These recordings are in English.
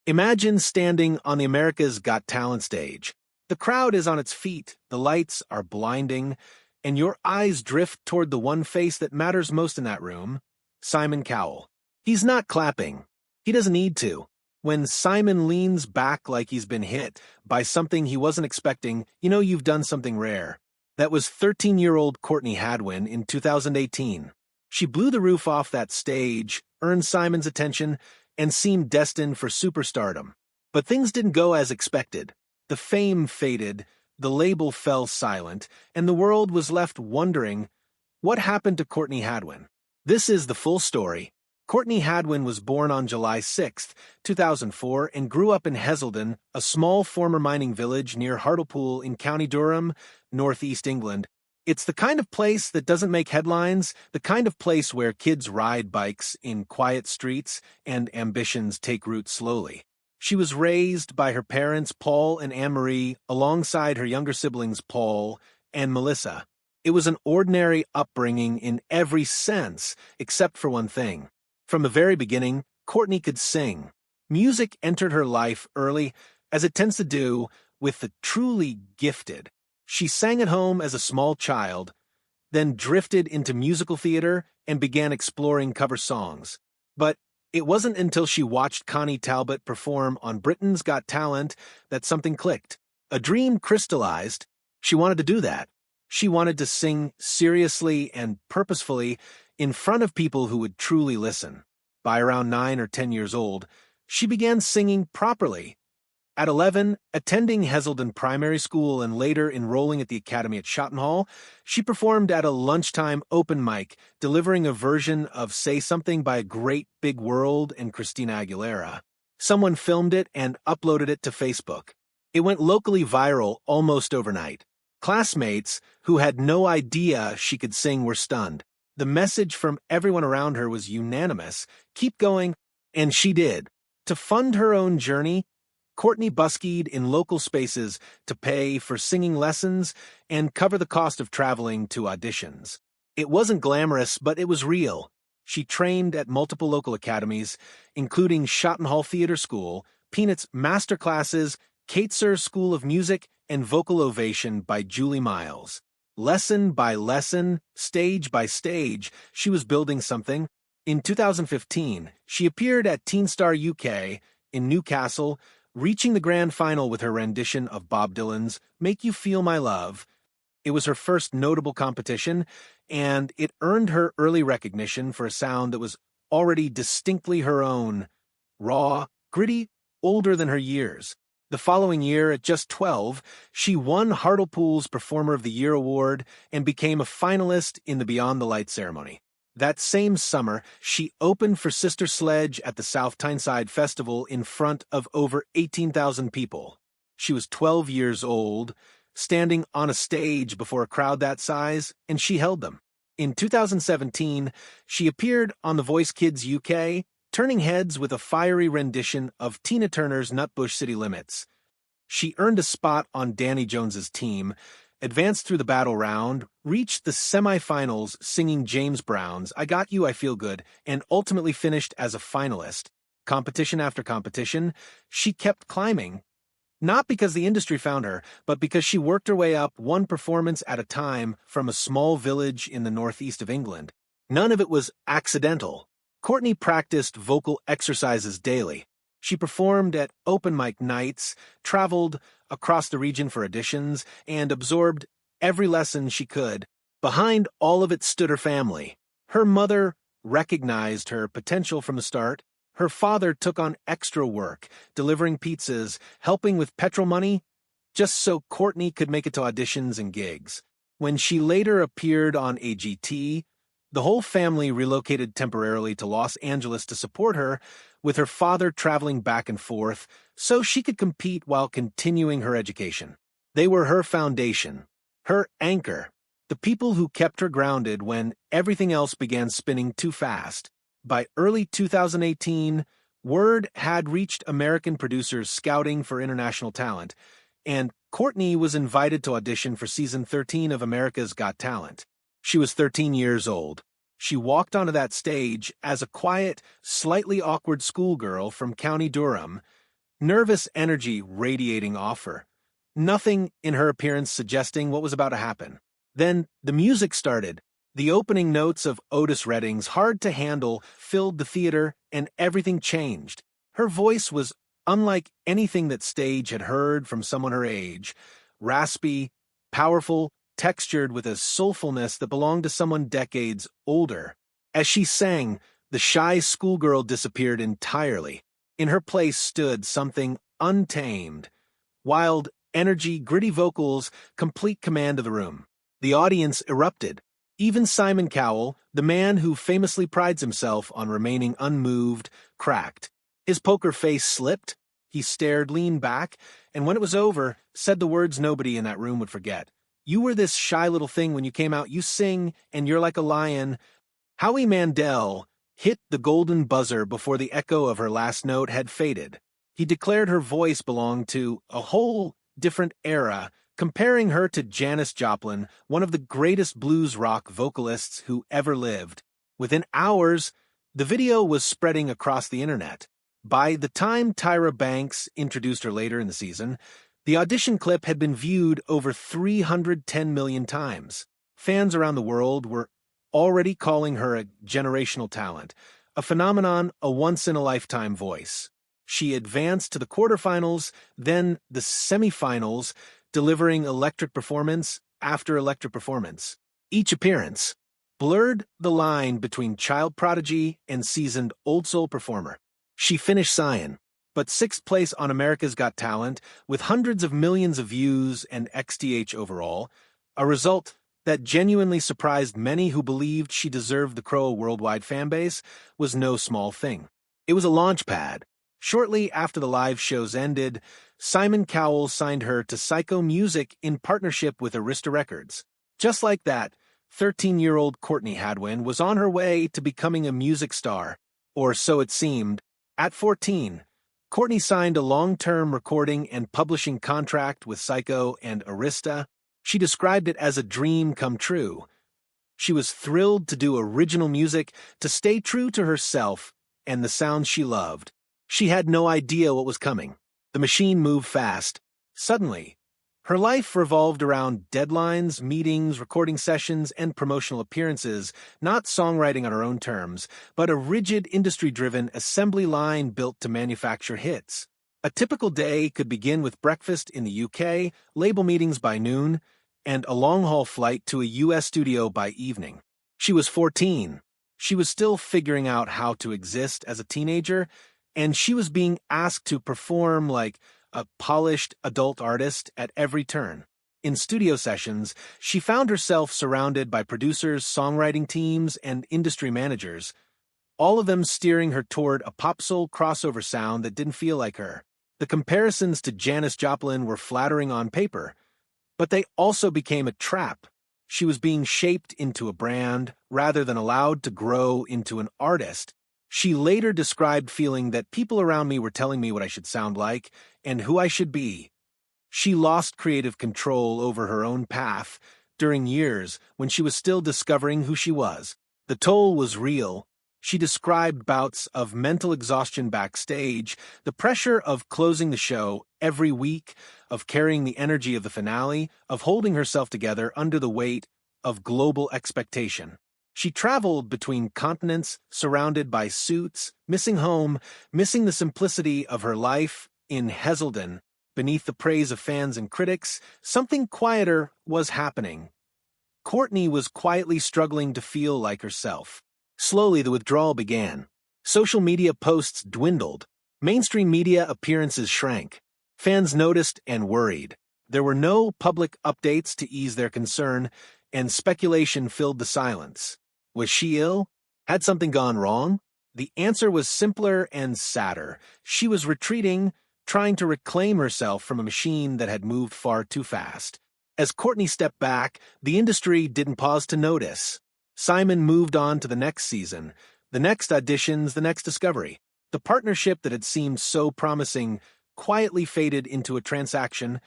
Imagine standing on the America's Got Talent stage. The crowd is on its feet, the lights are blinding, and your eyes drift toward the one face that matters most in that room, Simon Cowell. He's not clapping. He doesn't need to. When Simon leans back like he's been hit by something he wasn't expecting, you know you've done something rare. That was 13-year-old Courtney Hadwin in 2018. She blew the roof off that stage, earned Simon's attention, and seemed destined for superstardom. But things didn't go as expected. The fame faded, the label fell silent, and the world was left wondering, what happened to Courtney Hadwin? This is the full story. Courtney Hadwin was born on July 6, 2004, and grew up in Heselden, a small former mining village near Hartlepool in County Durham, northeast England. It's the kind of place that doesn't make headlines, the kind of place where kids ride bikes in quiet streets and ambitions take root slowly. She was raised by her parents, Paul and Anne-Marie, alongside her younger siblings, Paul and Melissa. It was an ordinary upbringing in every sense, except for one thing. From the very beginning, Courtney could sing. Music entered her life early, as it tends to do with the truly gifted. She sang at home as a small child, then drifted into musical theater and began exploring cover songs. But it wasn't until she watched Connie Talbot perform on Britain's Got Talent that something clicked. A dream crystallized. She wanted to do that. She wanted to sing seriously and purposefully in front of people who would truly listen. By around 9 or 10 years old, she began singing properly. At 11, attending Heselden Primary School and later enrolling at the Academy at Schottenhall, she performed at a lunchtime open mic, delivering a version of Say Something by Great Big World and Christina Aguilera. Someone filmed it and uploaded it to Facebook. It went locally viral almost overnight. Classmates who had no idea she could sing were stunned. The message from everyone around her was unanimous. Keep going, and she did. To fund her own journey, Courtney buskied in local spaces to pay for singing lessons and cover the cost of traveling to auditions. It wasn't glamorous, but it was real. She trained at multiple local academies, including Schottenhall Theatre School, Peanuts Master Classes, Kaitzer School of Music, and Vocal Ovation by Julie Miles. Lesson by lesson, stage by stage, she was building something. In 2015, she appeared at Teen Star UK in Newcastle, reaching the grand final with her rendition of Bob Dylan's Make You Feel My Love. It was her first notable competition, and it earned her early recognition for a sound that was already distinctly her own, raw, gritty, older than her years. The following year, at just 12, she won Hartlepool's Performer of the Year award and became a finalist in the Beyond the Light ceremony. That same summer, she opened for Sister Sledge at the South Tyneside Festival in front of over 18,000 people. She was 12 years old, standing on a stage before a crowd that size, and she held them. In 2017, she appeared on The Voice Kids UK, turning heads with a fiery rendition of Tina Turner's Nutbush City Limits. She earned a spot on Danny Jones's team, advanced through the battle round, reached the semifinals singing James Brown's I Got You, I Feel Good, and ultimately finished as a finalist. Competition after competition, she kept climbing. Not because the industry found her, but because she worked her way up one performance at a time from a small village in the northeast of England. None of it was accidental. Courtney practiced vocal exercises daily. She performed at open mic nights, traveled across the region for auditions, and absorbed every lesson she could. Behind all of it stood her family. Her mother recognized her potential from the start. Her father took on extra work, delivering pizzas, helping with petrol money, just so Courtney could make it to auditions and gigs. When she later appeared on AGT, the whole family relocated temporarily to Los Angeles to support her, with her father traveling back and forth so she could compete while continuing her education. They were her foundation, her anchor, the people who kept her grounded when everything else began spinning too fast. By early 2018, word had reached American producers scouting for international talent, and Courtney was invited to audition for season 13 of America's Got Talent. She was 13 years old. She walked onto that stage as a quiet, slightly awkward schoolgirl from County Durham, nervous energy radiating off her. Nothing in her appearance suggesting what was about to happen. Then the music started. The opening notes of Otis Redding's Hard to Handle filled the theater, and everything changed. Her voice was unlike anything that stage had heard from someone her age. Raspy, powerful, textured with a soulfulness that belonged to someone decades older. As she sang, the shy schoolgirl disappeared entirely. In her place stood something untamed. Wild energy, gritty vocals, complete command of the room. The audience erupted. Even Simon Cowell, the man who famously prides himself on remaining unmoved, cracked. His poker face slipped. He stared, leaned back, and when it was over, said the words nobody in that room would forget. "You were this shy little thing when you came out. You sing, and you're like a lion." Howie Mandel hit the golden buzzer before the echo of her last note had faded. He declared her voice belonged to a whole different era, comparing her to Janis Joplin, one of the greatest blues rock vocalists who ever lived. Within hours, the video was spreading across the internet. By the time Tyra Banks introduced her later in the season, the audition clip had been viewed over 310 million times. Fans around the world were already calling her a generational talent, a phenomenon, a once-in-a-lifetime voice. She advanced to the quarterfinals, then the semifinals, delivering electric performance after electric performance. Each appearance blurred the line between child prodigy and seasoned old soul performer. She finished Cyan, but 6th place on America's Got Talent with hundreds of millions of views and XTH overall, a result that genuinely surprised many who believed she deserved the Crow worldwide fanbase was no small thing. It was a launch pad. Shortly after the live shows ended, Simon Cowell signed her to Psycho Music in partnership with Arista Records. Just like that, 13-year-old Courtney Hadwin was on her way to becoming a music star, or so it seemed. At 14, Courtney signed a long-term recording and publishing contract with Psycho and Arista. She described it as a dream come true. She was thrilled to do original music, to stay true to herself and the sounds she loved. She had no idea what was coming. The machine moved fast. Suddenly, her life revolved around deadlines, meetings, recording sessions, and promotional appearances, not songwriting on her own terms, but a rigid industry-driven assembly line built to manufacture hits. A typical day could begin with breakfast in the UK, label meetings by noon, and a long-haul flight to a US studio by evening. She was 14. She was still figuring out how to exist as a teenager, and she was being asked to perform like a polished adult artist at every turn. In studio sessions, she found herself surrounded by producers, songwriting teams, and industry managers, all of them steering her toward a pop soul crossover sound that didn't feel like her. The comparisons to Janis Joplin were flattering on paper, but they also became a trap. She was being shaped into a brand rather than allowed to grow into an artist. She later described feeling that people around me were telling me what I should sound like and who I should be. She lost creative control over her own path during years when she was still discovering who she was. The toll was real. She described bouts of mental exhaustion backstage, the pressure of closing the show every week, of carrying the energy of the finale, of holding herself together under the weight of global expectation. She traveled between continents, surrounded by suits, missing home, missing the simplicity of her life in Heselden. Beneath the praise of fans and critics, something quieter was happening. Courtney was quietly struggling to feel like herself. Slowly, the withdrawal began. Social media posts dwindled. Mainstream media appearances shrank. Fans noticed and worried. There were no public updates to ease their concern, and speculation filled the silence. Was she ill? Had something gone wrong? The answer was simpler and sadder. She was retreating, trying to reclaim herself from a machine that had moved far too fast. As Courtney stepped back, the industry didn't pause to notice. Simon moved on to the next season, the next auditions, the next discovery. The partnership that had seemed so promising quietly faded into a transaction,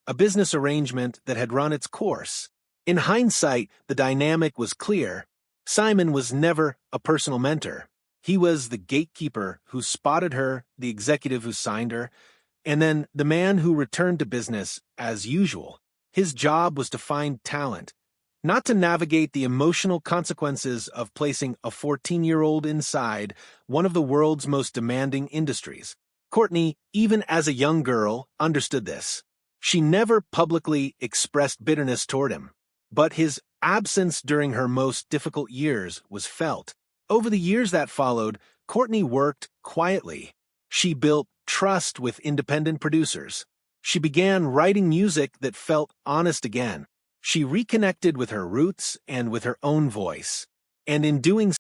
a business arrangement that had run its course. In hindsight, the dynamic was clear. Simon was never a personal mentor. He was the gatekeeper who spotted her, the executive who signed her, And then the man who returned to business as usual. His job was to find talent, not to navigate the emotional consequences of placing a 14-year-old inside one of the world's most demanding industries. Courtney, even as a young girl, understood this. She never publicly expressed bitterness toward him, but his absence during her most difficult years was felt. Over the years that followed, Courtney worked quietly. She built trust with independent producers. She began writing music that felt honest again. She reconnected with her roots and with her own voice. And in doing